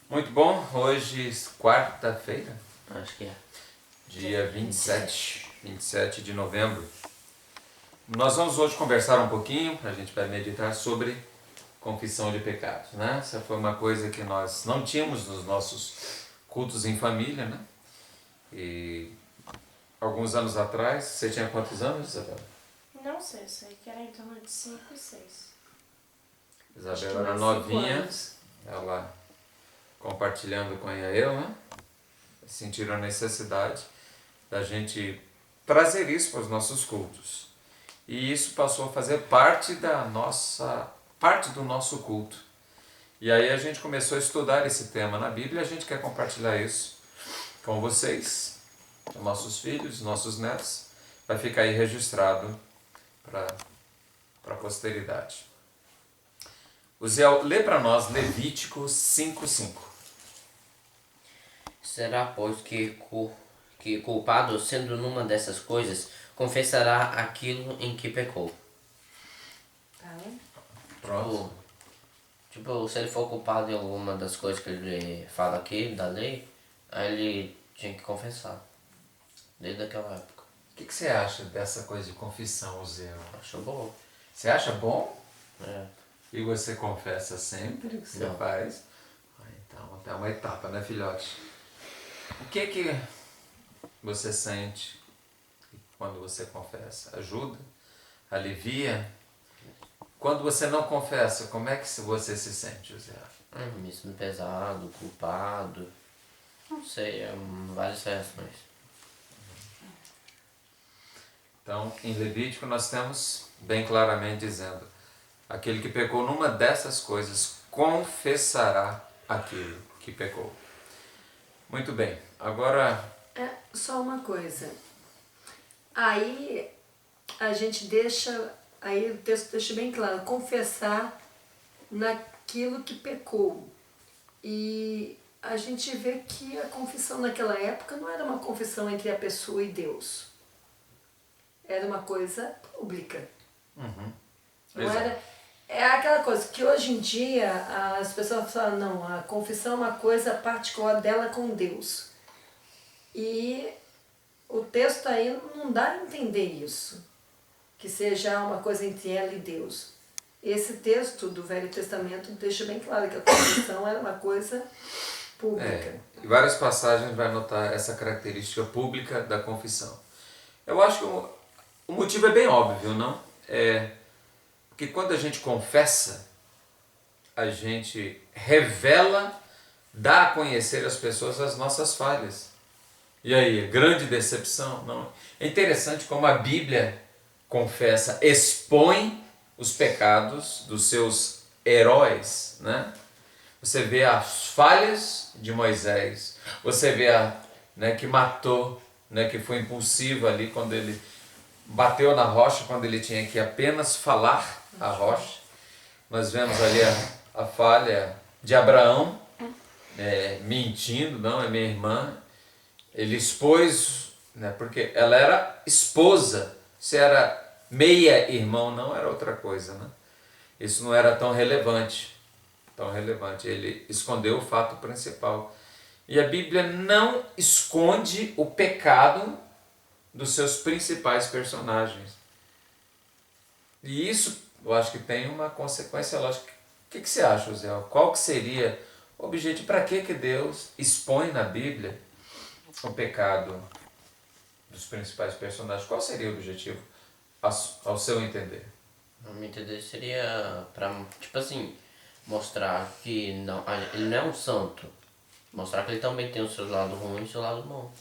Muito bom, hoje quarta-feira, Acho que é. dia 27 de novembro. Nós vamos hoje conversar um pouquinho, a gente vai meditar sobre confissão de pecados, né? Essa foi uma coisa que nós não tínhamos nos nossos cultos em família, né? E alguns anos atrás, você tinha quantos anos, Isabela? Não sei, eu sei que era em torno de 5 e 6. Isabela era novinha, ela compartilhando com a eu, né? Sentiram a necessidade da gente trazer isso para os nossos cultos. E isso passou a fazer parte do nosso culto. E aí a gente começou a estudar esse tema na Bíblia e a gente quer compartilhar isso com vocês, com nossos filhos, nossos netos. Vai ficar aí registrado para a posteridade. O Zé, lê para nós Levítico 5:5. Será, pois, que culpado, sendo numa dessas coisas, confessará aquilo em que pecou. Tá? Pronto. Tipo, se ele for culpado em alguma das coisas que ele fala aqui, da lei, aí ele tinha que confessar. Desde aquela época. O que você acha dessa coisa de confissão, Zé? Acho bom. Você acha bom? É. E você confessa sempre que você Não. faz? Então, até uma etapa, né, filhote? O que você sente quando você confessa? Ajuda? Alivia? Quando você não confessa, como é que você se sente, José? Me sinto pesado, culpado. Não sei, várias reações. Então, em Levítico nós temos bem claramente dizendo: aquele que pecou numa dessas coisas confessará aquilo que pecou. Muito bem, agora Só uma coisa. Aí a gente deixa, aí o texto deixa bem claro, confessar naquilo que pecou. E a gente vê que a confissão naquela época não era uma confissão entre a pessoa e Deus. Era uma coisa pública. Não Exato. era, é aquela coisa que hoje em dia as pessoas falam, não, a confissão é uma coisa particular dela com Deus. E o texto aí não dá a entender isso, que seja uma coisa entre ela e Deus. Esse texto do Velho Testamento deixa bem claro que a confissão era uma coisa pública. Em várias passagens vai notar essa característica pública da confissão. Eu acho que o motivo é bem óbvio, não? Porque quando a gente confessa, a gente revela, dá a conhecer às pessoas as nossas falhas. E aí, grande decepção? Não. É interessante como a Bíblia confessa, expõe os pecados dos seus heróis, né? Você vê as falhas de Moisés, você vê que matou, né, que foi impulsivo ali quando ele bateu na rocha, quando ele tinha que apenas falar a rocha. Nós vemos ali a falha de Abraão, mentindo, não, é minha irmã. Ele expôs, né, porque ela era esposa, se era meia-irmão, não era outra coisa, né? Isso não era tão relevante, ele escondeu o fato principal. E a Bíblia não esconde o pecado dos seus principais personagens. E isso, eu acho que tem uma consequência lógica. O que você acha, José? Qual que seria o objetivo? Para que Deus expõe na Bíblia o pecado dos principais personagens? Qual seria o objetivo, ao seu entender? No meu entender seria pra, tipo assim, mostrar que não, ele não é um santo. Mostrar que ele também tem o seu lado ruim e o seu lado bom.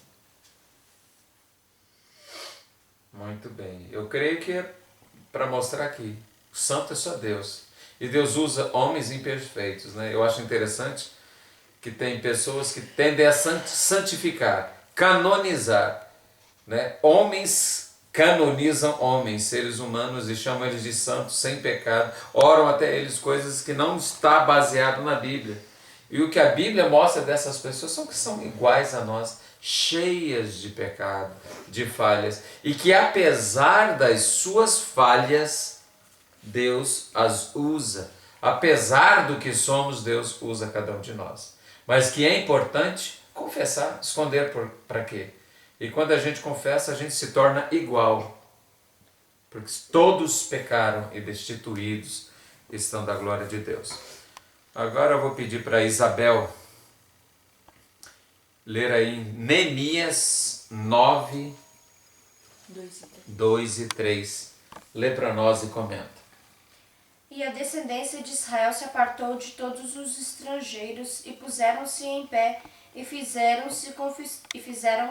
Muito bem. Eu creio que é para mostrar que o santo é só Deus. E Deus usa homens imperfeitos, né? Eu acho interessante que tem pessoas que tendem a santificar, canonizar, né? Homens canonizam homens, seres humanos, e chamam eles de santos sem pecado, oram até eles coisas que não está baseado na Bíblia. E o que a Bíblia mostra dessas pessoas são que são iguais a nós, cheias de pecado, de falhas, e que apesar das suas falhas, Deus as usa. Apesar do que somos, Deus usa cada um de nós. mas que é importante confessar, esconder para quê? E quando a gente confessa, a gente se torna igual, porque todos pecaram e destituídos estão da glória de Deus. Agora eu vou pedir para Isabel ler aí Neemias 9, 2 e 3. Lê para nós e comenta. E a descendência de Israel se apartou de todos os estrangeiros e puseram-se em pé e fizeram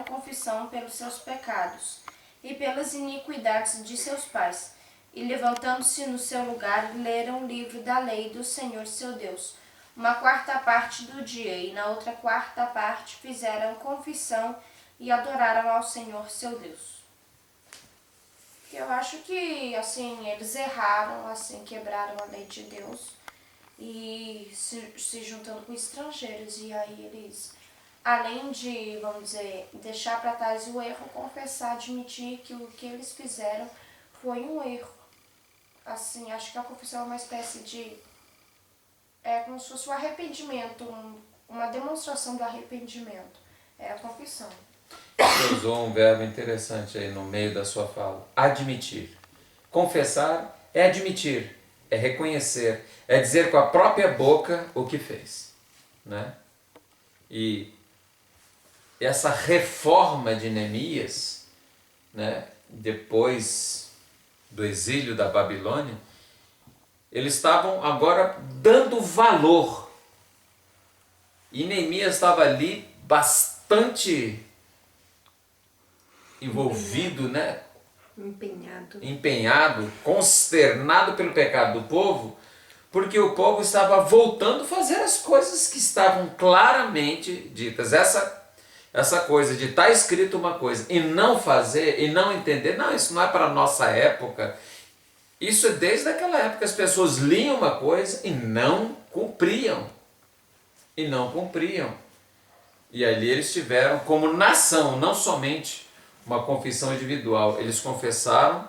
confissão pelos seus pecados e pelas iniquidades de seus pais. E levantando-se no seu lugar, leram o livro da lei do Senhor seu Deus, uma quarta parte do dia, e na outra quarta parte fizeram confissão e adoraram ao Senhor seu Deus. Eu acho que, assim, eles erraram, assim, quebraram a lei de Deus e se juntando com estrangeiros. E aí eles, além de, vamos dizer, deixar para trás o erro, confessar, admitir que o que eles fizeram foi um erro. Assim, acho que a confissão é uma espécie de... É como se fosse um arrependimento, uma demonstração do arrependimento. É a confissão. Você usou um verbo interessante aí no meio da sua fala. Admitir. Confessar é admitir, é reconhecer, é dizer com a própria boca o que fez, né? E essa reforma de Neemias, né, depois do exílio da Babilônia, eles estavam agora dando valor. E Neemias estava ali bastante envolvido, né? Empenhado, consternado pelo pecado do povo, porque o povo estava voltando a fazer as coisas que estavam claramente ditas. Essa coisa de estar escrito uma coisa e não fazer, e não entender, não, isso não é para a nossa época. Isso é desde aquela época, as pessoas liam uma coisa e não cumpriam. E não cumpriam. E ali eles tiveram como nação, não somente uma confissão individual, eles confessaram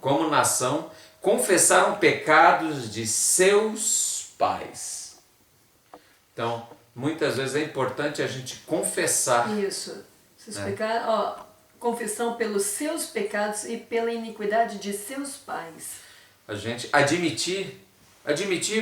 como nação, confessaram pecados de seus pais. Então, muitas vezes é importante a gente confessar. Isso. Se explicar, confissão pelos seus pecados e pela iniquidade de seus pais. A gente admitir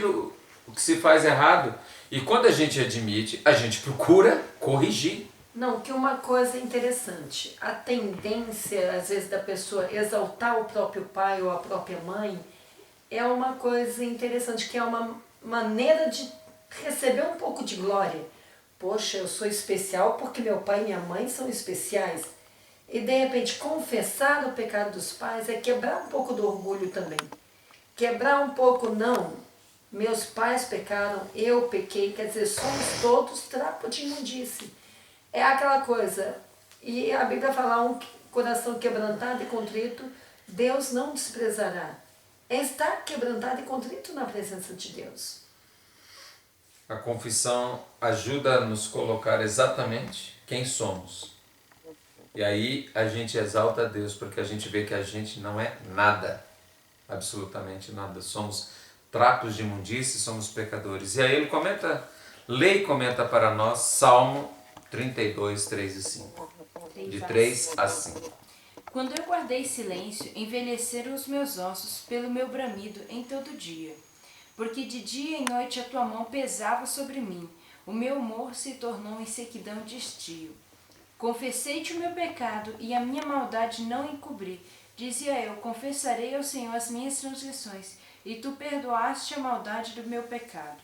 o que se faz errado. E quando a gente admite, a gente procura corrigir. Não, que uma coisa interessante, a tendência, às vezes, da pessoa exaltar o próprio pai ou a própria mãe é uma coisa interessante, que é uma maneira de receber um pouco de glória. Poxa, eu sou especial porque meu pai e minha mãe são especiais. E, de repente, confessar o pecado dos pais é quebrar um pouco do orgulho também. Quebrar um pouco, não, meus pais pecaram, eu pequei, quer dizer, somos todos trapo de imundície. É aquela coisa, e a Bíblia fala, um coração quebrantado e contrito, Deus não desprezará. É estar quebrantado e contrito na presença de Deus. A confissão ajuda a nos colocar exatamente quem somos. E aí a gente exalta a Deus, porque a gente vê que a gente não é nada, absolutamente nada. Somos trapos de imundície, somos pecadores. E aí ele lê e comenta para nós, Salmo 32, 3 e 5. De 3 a 5. Quando eu guardei silêncio, envelheceram os meus ossos pelo meu bramido em todo dia. Porque de dia e noite a tua mão pesava sobre mim, o meu humor se tornou em sequidão de estio. Confessei-te o meu pecado e a minha maldade não encobri. Dizia eu, confessarei ao Senhor as minhas transgressões, e tu perdoaste a maldade do meu pecado.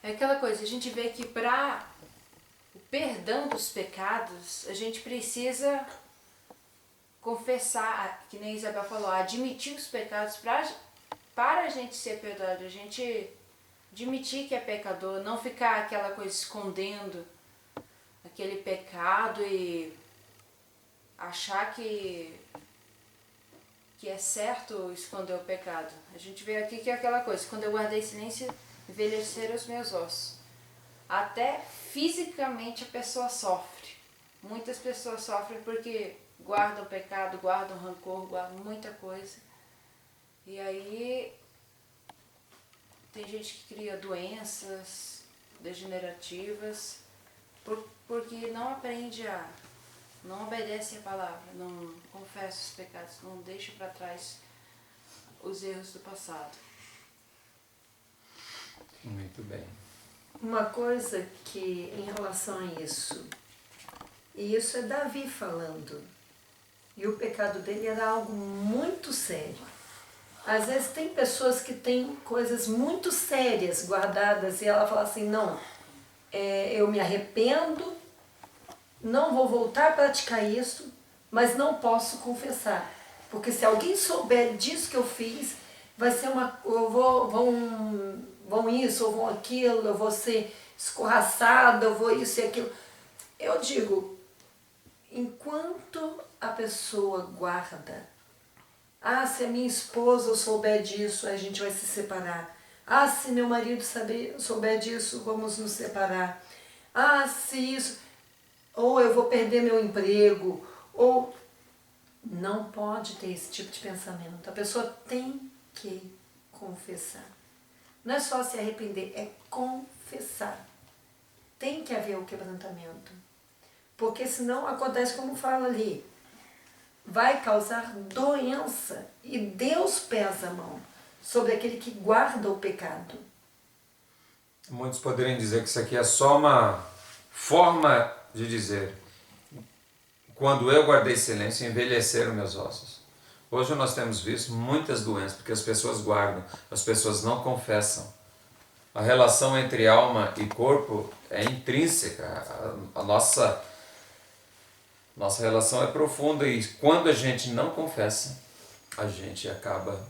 É aquela coisa, a gente vê que para o perdão dos pecados, a gente precisa confessar, que nem a Isabel falou, admitir os pecados para a gente ser perdoado, a gente admitir que é pecador, não ficar aquela coisa escondendo aquele pecado e achar que é certo esconder o pecado. A gente vê aqui que é aquela coisa, quando eu guardei silêncio, envelheceram os meus ossos. Até fisicamente a pessoa sofre. Muitas pessoas sofrem porque guardam pecado, guardam rancor, guardam muita coisa. E aí tem gente que cria doenças, degenerativas, porque não aprende não obedece a palavra, não confessa os pecados, não deixa para trás os erros do passado. Muito bem. Uma coisa que, em relação a isso, e isso é Davi falando, e o pecado dele era algo muito sério. Às vezes tem pessoas que têm coisas muito sérias guardadas e ela fala assim, não, eu me arrependo, não vou voltar a praticar isso, mas não posso confessar. Porque se alguém souber disso que eu fiz, vai ser vão isso, ou vão aquilo, eu vou ser escorraçada, eu vou isso e aquilo. Eu digo, enquanto a pessoa guarda, se a minha esposa souber disso, a gente vai se separar. Se meu marido souber disso, vamos nos separar. Se isso, ou eu vou perder meu emprego, ou... Não pode ter esse tipo de pensamento. A pessoa tem que confessar. Não é só se arrepender, é confessar. Tem que haver o quebrantamento. Porque senão acontece como fala ali. Vai causar doença. E Deus pesa a mão sobre aquele que guarda o pecado. Muitos poderiam dizer que isso aqui é só uma forma de dizer: quando eu guardei silêncio, envelheceram meus ossos. Hoje nós temos visto muitas doenças, porque as pessoas guardam, as pessoas não confessam. A relação entre alma e corpo é intrínseca. A nossa relação é profunda e quando a gente não confessa, a gente acaba,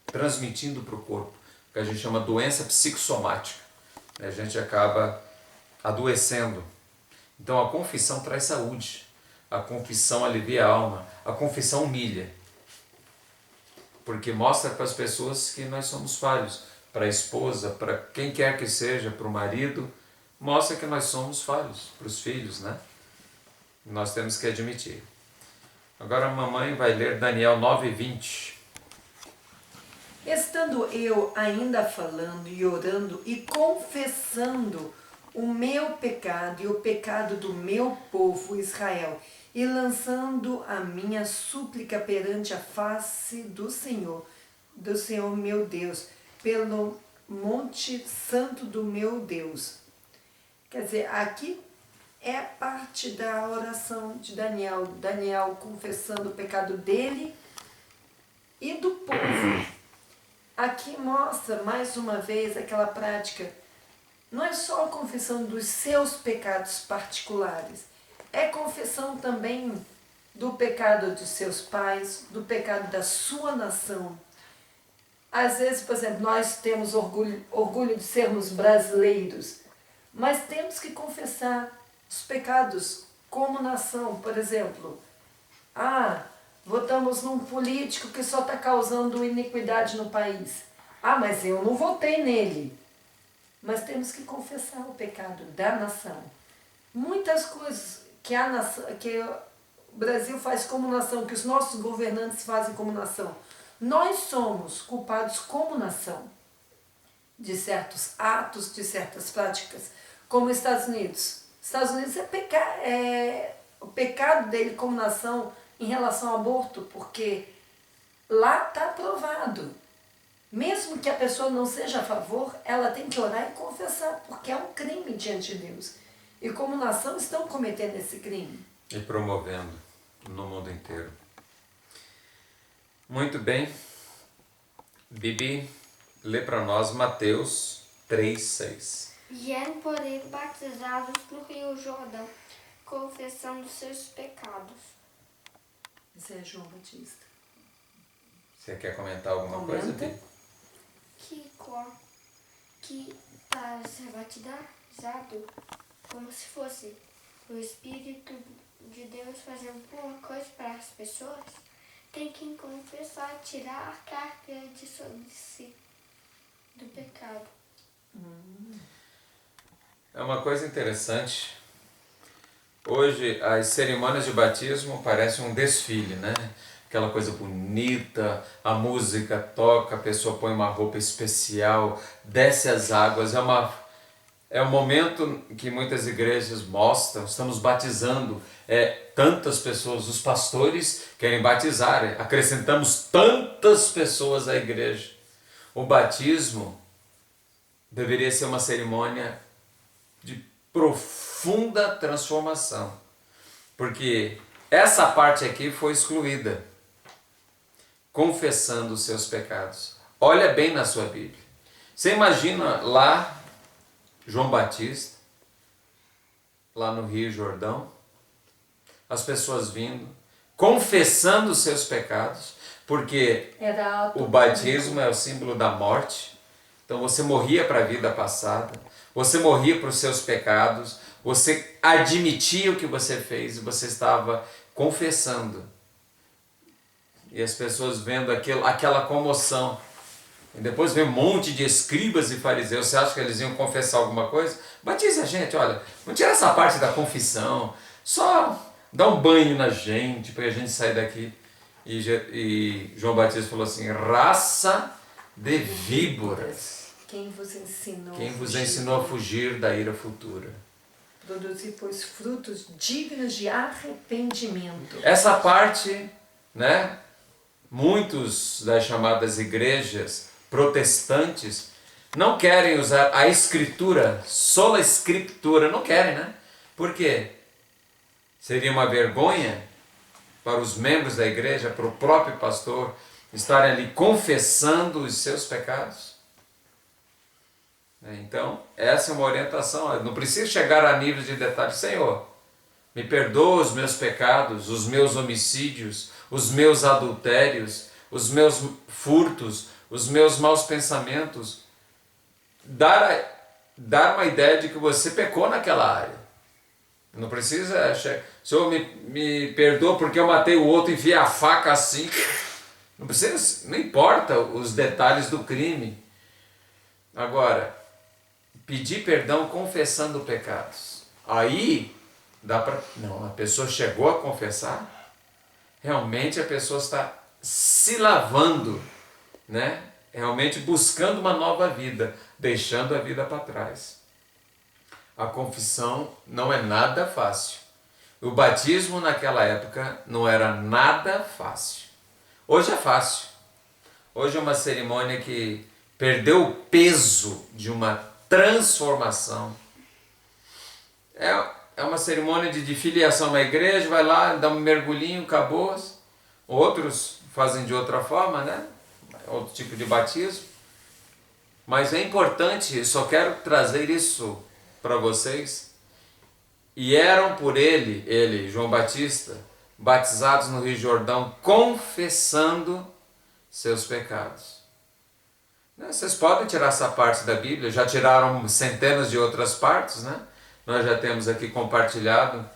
transmitindo para o corpo, que a gente chama doença psicossomática. A gente acaba adoecendo. Então a confissão traz saúde, a confissão alivia a alma, a confissão humilha. Porque mostra para as pessoas que nós somos falhos. Para a esposa, para quem quer que seja, para o marido, mostra que nós somos falhos. Para os filhos, né? Nós temos que admitir. Agora a mamãe vai ler Daniel 9:20. Estando eu ainda falando e orando e confessando o meu pecado e o pecado do meu povo Israel, e lançando a minha súplica perante a face do Senhor meu Deus, pelo monte santo do meu Deus. Quer dizer, aqui é parte da oração de Daniel. Daniel confessando o pecado dele e do povo. Aqui mostra mais uma vez aquela prática. Não é só a confissão dos seus pecados particulares, é confissão também do pecado dos seus pais, do pecado da sua nação. Às vezes, por exemplo, nós temos orgulho de sermos brasileiros, mas temos que confessar os pecados como nação. Por exemplo, votamos num político que só está causando iniquidade no país. Mas eu não votei nele. Mas temos que confessar o pecado da nação. Muitas coisas que o Brasil faz como nação, que os nossos governantes fazem como nação, nós somos culpados como nação de certos atos, de certas práticas, como os Estados Unidos. Estados Unidos o pecado dele como nação em relação ao aborto, porque lá está provado. Mesmo que a pessoa não seja a favor, ela tem que orar e confessar, porque é um crime diante de Deus. E como nação estão cometendo esse crime. E promovendo no mundo inteiro. Muito bem. Bibi, lê para nós Mateus 3:6. E eram, porém, batizados no Rio Jordão, confessando seus pecados. Isso é João Batista. Você quer comentar alguma coisa, Bibi? Que para ser batizado, como se fosse o Espírito de Deus fazendo alguma coisa para as pessoas, tem que confessar, tirar a carga de si, do pecado. É uma coisa interessante. Hoje as cerimônias de batismo parecem um desfile, né? aquela coisa bonita, a música toca, a pessoa põe uma roupa especial, desce as águas, é um momento que muitas igrejas mostram, estamos batizando tantas pessoas, os pastores querem batizar, acrescentamos tantas pessoas à igreja. O batismo deveria ser uma cerimônia de profunda transformação, porque essa parte aqui foi excluída, confessando os seus pecados. Olha bem na sua Bíblia. Você imagina lá, João Batista, lá no Rio Jordão, as pessoas vindo, confessando os seus pecados, porque o batismo é o símbolo da morte. Então você morria para a vida passada, você morria para os seus pecados, você admitia o que você fez e você estava confessando. E as pessoas vendo aquela comoção. E depois vem um monte de escribas e fariseus. Você acha que eles iam confessar alguma coisa? Batize a gente, olha, não tira essa parte da confissão, só dá um banho na gente para a gente sair daqui. E João Batista falou assim: raça de víboras. Quem vos ensinou a fugir da ira futura? Produzir, pois, frutos dignos de arrependimento. Essa parte, né? Muitos das chamadas igrejas protestantes não querem usar a escritura, sola escritura, não querem, né? Por quê? Seria uma vergonha para os membros da igreja, para o próprio pastor, estarem ali confessando os seus pecados. Então, essa é uma orientação. Não precisa chegar a níveis de detalhe. Senhor, me perdoa os meus pecados, os meus homicídios, os meus adultérios, os meus furtos, os meus maus pensamentos. Dar uma ideia de que você pecou naquela área. Não precisa... Senhor, me perdoa porque eu matei o outro e enfiei a faca assim. Não precisa... Não importa os detalhes do crime. Agora, pedir perdão confessando pecados. Aí, dá para... Não, a pessoa chegou a confessar... Realmente a pessoa está se lavando, né? Realmente buscando uma nova vida, deixando a vida para trás. A confissão não é nada fácil. O batismo naquela época não era nada fácil. Hoje é fácil. Hoje é uma cerimônia que perdeu o peso de uma transformação. É uma cerimônia de filiação na igreja, vai lá, dá um mergulhinho, acabou. Outros fazem de outra forma, né? Outro tipo de batismo. Mas é importante, eu só quero trazer isso para vocês. E eram por ele, João Batista, batizados no Rio Jordão, confessando seus pecados. Vocês podem tirar essa parte da Bíblia, já tiraram centenas de outras partes, né? Nós já temos aqui compartilhado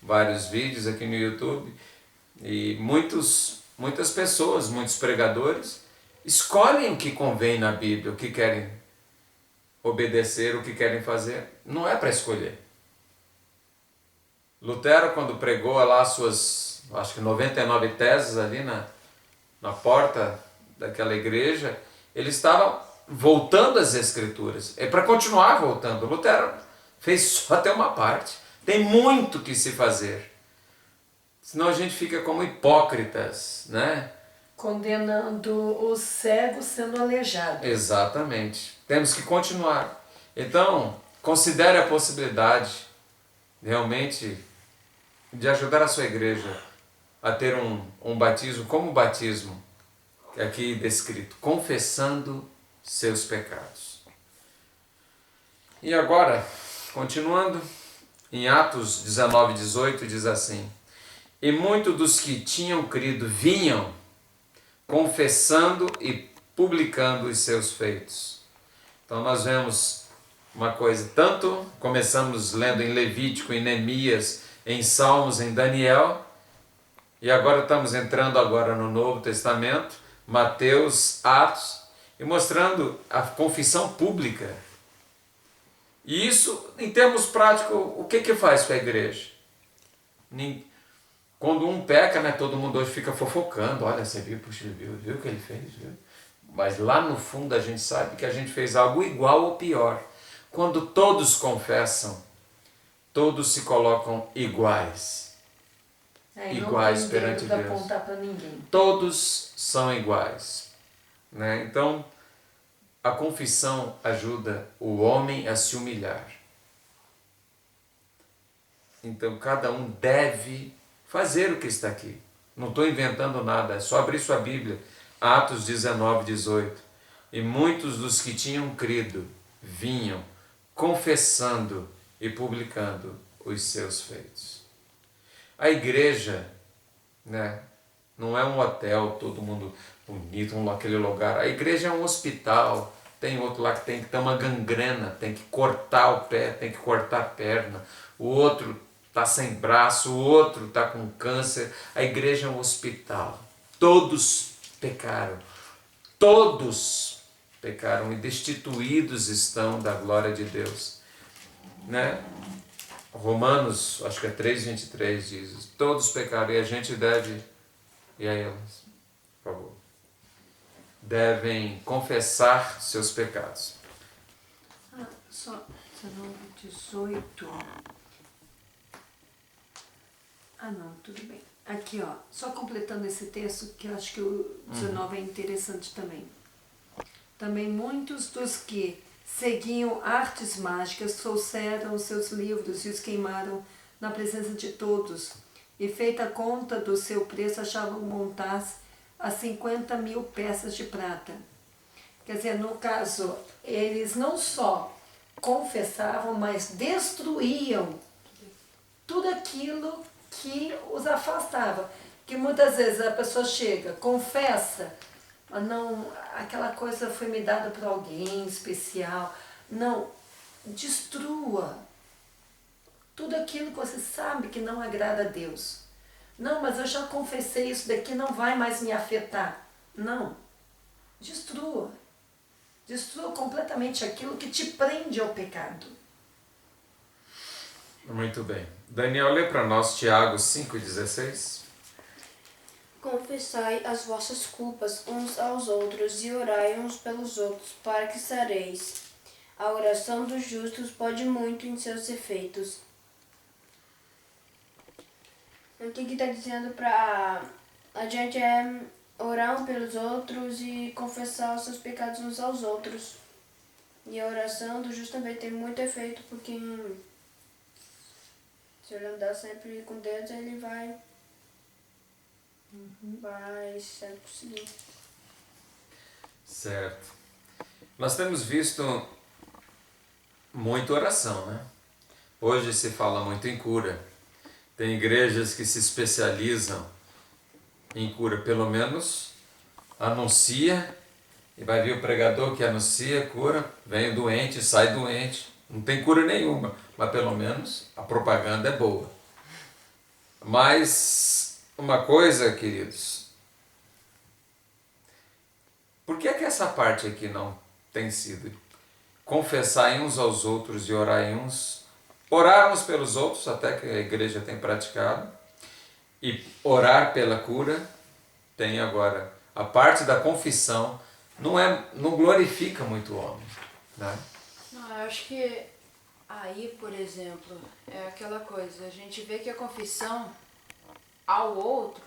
vários vídeos aqui no YouTube e muitas pessoas, muitos pregadores escolhem o que convém na Bíblia, o que querem obedecer, o que querem fazer. Não é para escolher. Lutero, quando pregou lá suas, acho que 99 teses ali na porta daquela igreja, ele estava voltando às Escrituras. É para continuar voltando. Lutero fez só até uma parte. Tem muito que se fazer. Senão a gente fica como hipócritas, né? Condenando o cego sendo aleijado. Exatamente. Temos que continuar. Então, considere a possibilidade realmente de ajudar a sua igreja a ter um batismo como o batismo que é aqui descrito, confessando seus pecados. E agora, continuando, em Atos 19:18 diz assim: e muitos dos que tinham crido vinham confessando e publicando os seus feitos. Então nós vemos uma coisa, tanto começamos lendo em Levítico, em Neemias, em Salmos, em Daniel, e agora estamos entrando agora no Novo Testamento, Mateus, Atos, e mostrando a confissão pública. E isso, em termos práticos, o que faz com a igreja? Quando um peca, né, todo mundo hoje fica fofocando. Olha, você viu, puxa, viu o que ele fez? Viu? Mas lá no fundo a gente sabe que a gente fez algo igual ou pior. Quando todos confessam, todos se colocam iguais. Iguais perante Deus. Apontar para ninguém. Todos são iguais. Né? Então, a confissão ajuda o homem a se humilhar. Então, cada um deve fazer o que está aqui. Não estou inventando nada, é só abrir sua Bíblia. Atos 19, 18. E muitos dos que tinham crido vinham confessando e publicando os seus feitos. A igreja, né, não é um hotel, todo mundo bonito, aquele lugar. A igreja é um hospital. Tem outro lá que tem que ter uma gangrena, tem que cortar o pé, tem que cortar a perna. O outro está sem braço, o outro está com câncer. A igreja é um hospital. Todos pecaram. Todos pecaram e destituídos estão da glória de Deus. Né? Romanos, acho que é 3,23 diz, todos pecaram e a gente deve, e aí elas, por favor, devem confessar seus pecados. Só 19, 18. Não, tudo bem. Aqui, ó, só completando esse texto, que eu acho que o 19 é interessante também. Também muitos dos que seguiam artes mágicas trouxeram seus livros e os queimaram na presença de todos, e feita a conta do seu preço, achavam montar a 50.000 peças de prata. Quer dizer, no caso, eles não só confessavam, mas destruíam tudo aquilo que os afastava. Que muitas vezes a pessoa chega, confessa, não, aquela coisa foi me dada por alguém especial. Não, destrua tudo aquilo que você sabe que não agrada a Deus. Não, mas eu já confessei, isso daqui não vai mais me afetar. Não, destrua. Destrua completamente aquilo que te prende ao pecado. Muito bem. Daniel, lê para nós Tiago 5,16. Confessai as vossas culpas uns aos outros e orai uns pelos outros, para que sareis. A oração dos justos pode muito em seus efeitos. O que está dizendo para a gente é orar um pelos outros e confessar os seus pecados uns aos outros. E a oração do justo também tem muito efeito, porque se ele andar sempre com Deus, ele vai sempre conseguir. Certo. Nós temos visto muita oração, né? Hoje se fala muito em cura. Tem igrejas que se especializam em cura, pelo menos anuncia, e vai vir o pregador que anuncia cura, vem o doente, sai doente, não tem cura nenhuma, mas pelo menos a propaganda é boa. Mas uma coisa, queridos, por que é que essa parte aqui não tem sido? Confessar uns aos outros e orar uns pelos outros, até que a igreja tem praticado, e orar pela cura, tem agora a parte da confissão, não glorifica muito o homem, né? Não, eu acho que aí, por exemplo, é aquela coisa, a gente vê que a confissão ao outro,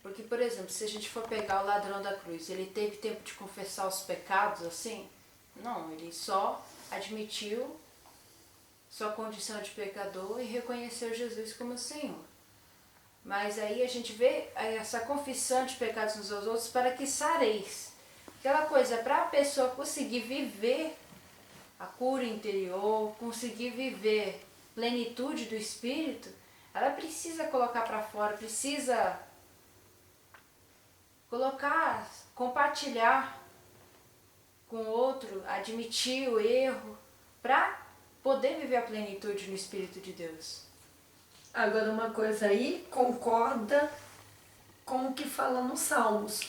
porque, por exemplo, se a gente for pegar o ladrão da cruz, ele teve tempo de confessar os pecados assim? Não, ele só admitiu sua condição de pecador e reconheceu Jesus como Senhor. Mas aí a gente vê essa confissão de pecados uns aos outros para que sareis. Aquela coisa, para a pessoa conseguir viver a cura interior, conseguir viver plenitude do Espírito, ela precisa colocar para fora, precisa colocar, compartilhar com o outro, admitir o erro, para poder viver a plenitude no Espírito de Deus. Agora, uma coisa aí concorda com o que fala nos Salmos.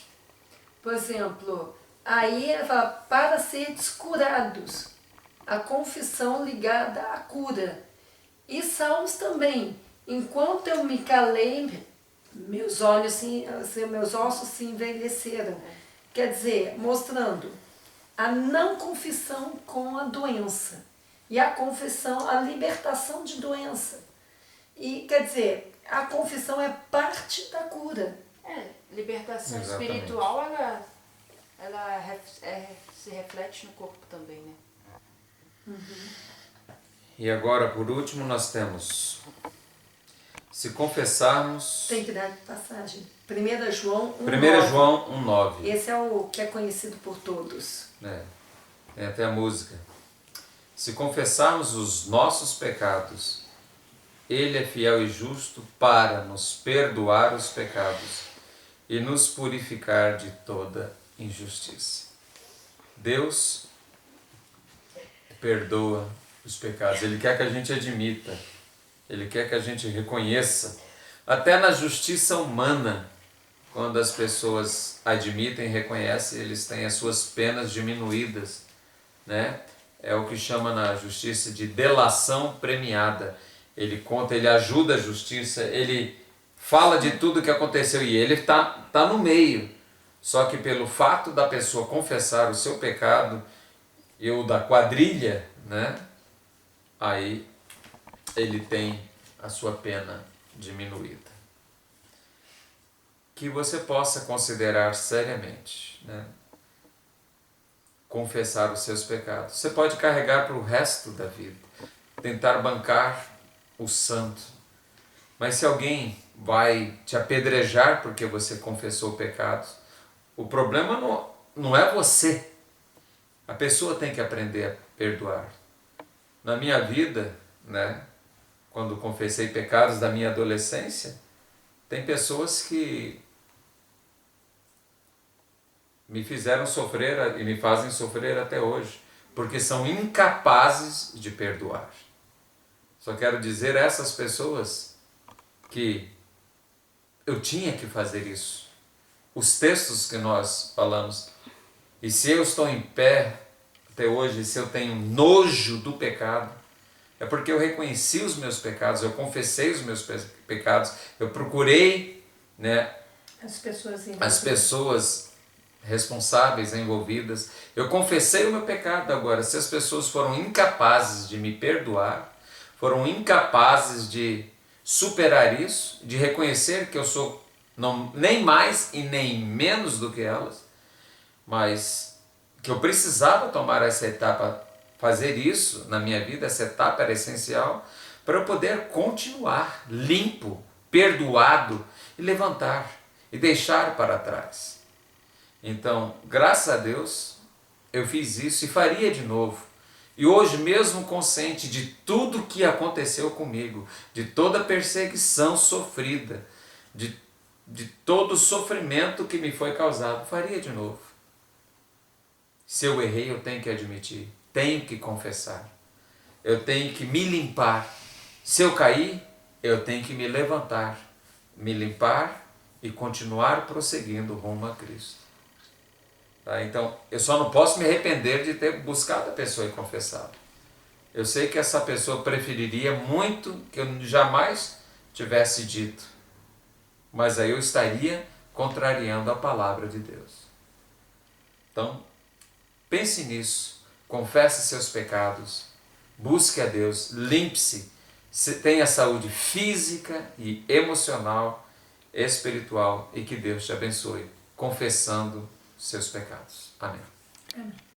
Por exemplo, aí ele fala, para seres curados, a confissão ligada à cura. E Salmos também, Enquanto eu me calei, meus olhos, meus ossos se envelheceram. Quer dizer, mostrando a não confissão com a doença. E a confissão, a libertação de doença. E, quer dizer, a confissão é parte da cura. Libertação Exatamente. espiritual, se reflete no corpo também, né? E agora, por último, nós temos: se confessarmos... Tem que dar passagem. 1 João 1,9. 1 João 1,9. Esse é o que é conhecido por todos. Tem até a música. Se confessarmos os nossos pecados, Ele é fiel e justo para nos perdoar os pecados e nos purificar de toda injustiça. Deus perdoa os pecados. Ele quer que a gente admita. Ele quer que a gente reconheça. Até na justiça humana, quando as pessoas admitem e reconhecem, eles têm as suas penas diminuídas, né? É o que chama na justiça de delação premiada. Ele conta, ele ajuda a justiça, ele fala de tudo que aconteceu e ele tá no meio. Só que pelo fato da pessoa confessar o seu pecado e o da quadrilha, né? Aí ele tem a sua pena diminuída. Que você possa considerar seriamente, né? Confessar os seus pecados. Você pode carregar para o resto da vida, tentar bancar o santo. Mas se alguém vai te apedrejar porque você confessou pecados, o problema não é você. A pessoa tem que aprender a perdoar. Na minha vida, né, quando confessei pecados da minha adolescência, tem pessoas que me fizeram sofrer e me fazem sofrer até hoje, porque são incapazes de perdoar. Só quero dizer a essas pessoas que eu tinha que fazer isso. Os textos que nós falamos, e se eu estou em pé até hoje, se eu tenho nojo do pecado, é porque eu reconheci os meus pecados, eu confessei os meus pecados, eu procurei, né, as pessoas responsáveis, envolvidas. Eu confessei o meu pecado. Agora, se as pessoas foram incapazes de me perdoar, foram incapazes de superar isso, de reconhecer que eu sou nem mais e nem menos do que elas, mas que eu precisava tomar essa etapa, fazer isso na minha vida, essa etapa era essencial para eu poder continuar limpo, perdoado e levantar e deixar para trás. Então, graças a Deus, eu fiz isso e faria de novo. E hoje, mesmo consciente de tudo que aconteceu comigo, de toda a perseguição sofrida, de todo o sofrimento que me foi causado, faria de novo. Se eu errei, eu tenho que admitir, tenho que confessar, eu tenho que me limpar. Se eu cair, eu tenho que me levantar, me limpar e continuar prosseguindo rumo a Cristo. Tá? Então, eu só não posso me arrepender de ter buscado a pessoa e confessado. Eu sei que essa pessoa preferiria muito que eu jamais tivesse dito, mas aí eu estaria contrariando a palavra de Deus. Então, pense nisso, confesse seus pecados, busque a Deus, limpe-se, tenha saúde física e emocional, espiritual, e que Deus te abençoe, confessando seus pecados. Amém. Amém.